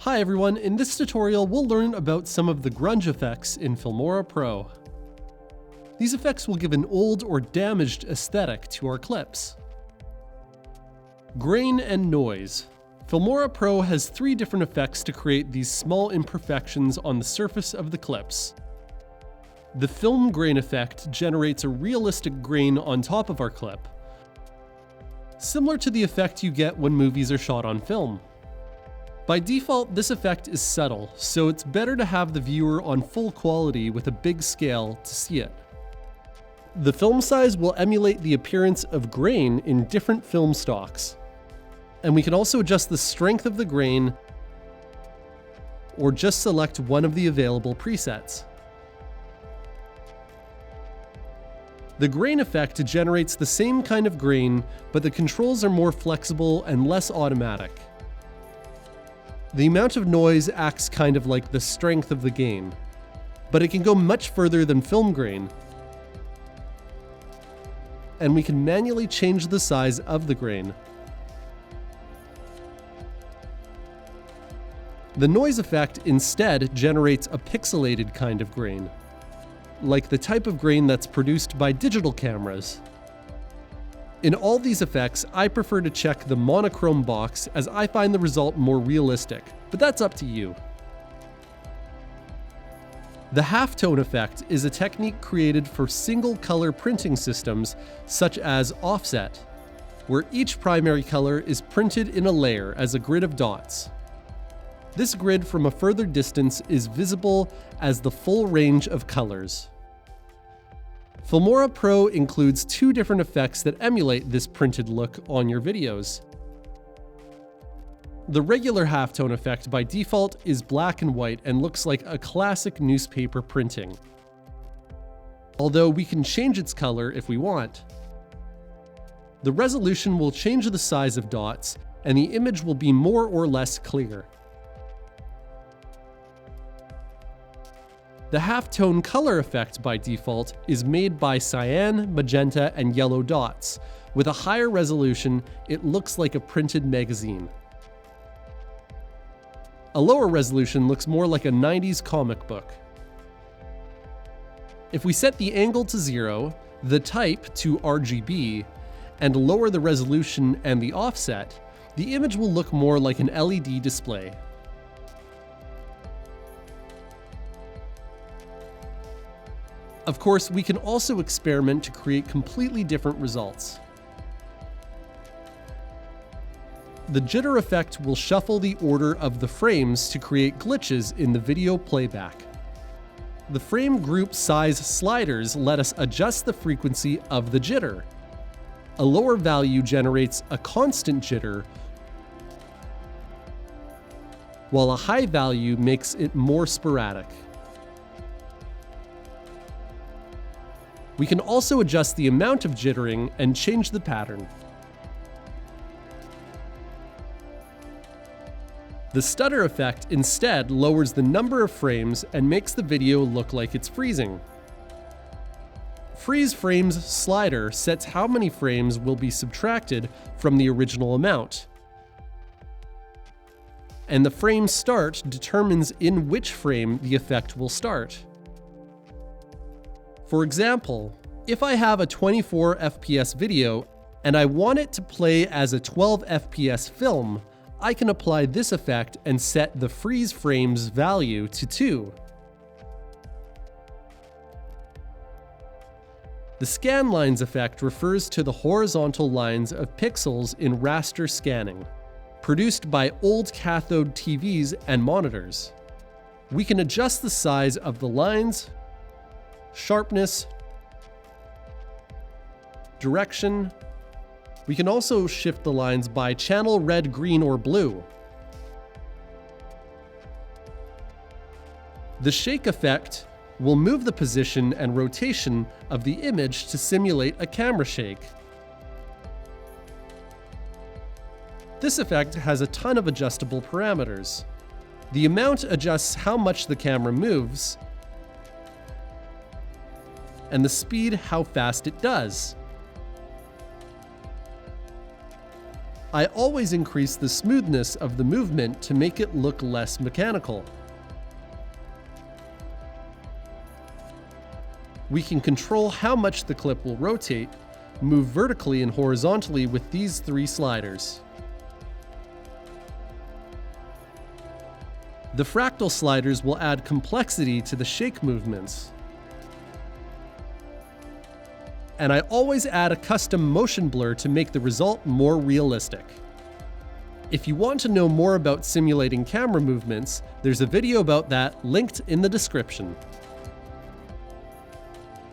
Hi everyone, in this tutorial we'll learn about some of the grunge effects in FilmoraPro. These effects will give an old or damaged aesthetic to our clips. Grain and noise. FilmoraPro has 3 different effects to create these small imperfections on the surface of the clips. The film grain effect generates a realistic grain on top of our clip, similar to the effect you get when movies are shot on film. By default, this effect is subtle, so it's better to have the viewer on full quality with a big scale to see it. The film size will emulate the appearance of grain in different film stocks. And we can also adjust the strength of the grain or just select one of the available presets. The grain effect generates the same kind of grain, but the controls are more flexible and less automatic. The amount of noise acts kind of like the strength of the gain, but it can go much further than film grain, and we can manually change the size of the grain. The noise effect instead generates a pixelated kind of grain, like the type of grain that's produced by digital cameras. In all these effects, I prefer to check the monochrome box as I find the result more realistic, but that's up to you. The halftone effect is a technique created for single color printing systems such as offset, where each primary color is printed in a layer as a grid of dots. This grid from a further distance is visible as the full range of colors. FilmoraPro includes 2 different effects that emulate this printed look on your videos. The regular halftone effect by default is black and white and looks like a classic newspaper printing, although we can change its color if we want. The resolution will change the size of dots, and the image will be more or less clear. The halftone color effect by default is made by cyan, magenta, and yellow dots. With a higher resolution, it looks like a printed magazine. A lower resolution looks more like a 90s comic book. If we set the angle to 0, the type to RGB, and lower the resolution and the offset, the image will look more like an LED display. Of course, we can also experiment to create completely different results. The jitter effect will shuffle the order of the frames to create glitches in the video playback. The frame group size sliders let us adjust the frequency of the jitter. A lower value generates a constant jitter, while a high value makes it more sporadic. We can also adjust the amount of jittering and change the pattern. The stutter effect instead lowers the number of frames and makes the video look like it's freezing. Freeze frames slider sets how many frames will be subtracted from the original amount, and the frame start determines in which frame the effect will start. For example, if I have a 24 FPS video and I want it to play as a 12 FPS film, I can apply this effect and set the freeze frames value to 2. The scan lines effect refers to the horizontal lines of pixels in raster scanning, produced by old cathode TVs and monitors. We can adjust the size of the lines, sharpness, direction. We can also shift the lines by channel red, green, or blue. The shake effect will move the position and rotation of the image to simulate a camera shake. This effect has a ton of adjustable parameters. The amount adjusts how much the camera moves, and the speed how fast it does. I always increase the smoothness of the movement to make it look less mechanical. We can control how much the clip will rotate, move vertically and horizontally with these 3 sliders. The fractal sliders will add complexity to the shake movements. And I always add a custom motion blur to make the result more realistic. If you want to know more about simulating camera movements, there's a video about that linked in the description.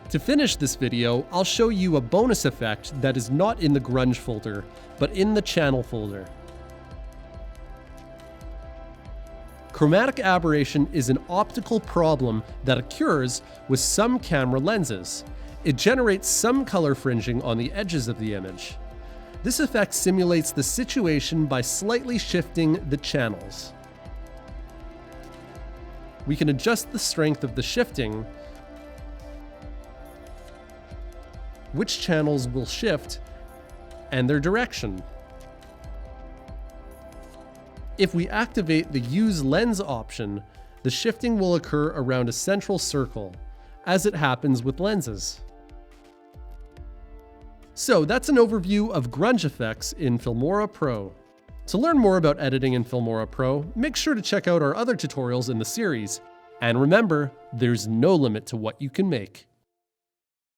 To finish this video, I'll show you a bonus effect that is not in the Grunge folder, but in the channel folder. Chromatic aberration is an optical problem that occurs with some camera lenses. It generates some color fringing on the edges of the image. This effect simulates the situation by slightly shifting the channels. We can adjust the strength of the shifting, which channels will shift, and their direction. If we activate the Use Lens option, the shifting will occur around a central circle, as it happens with lenses. So that's an overview of Grunge Effects in Filmora Pro. To learn more about editing in Filmora Pro, make sure to check out our other tutorials in the series. And remember, there's no limit to what you can make.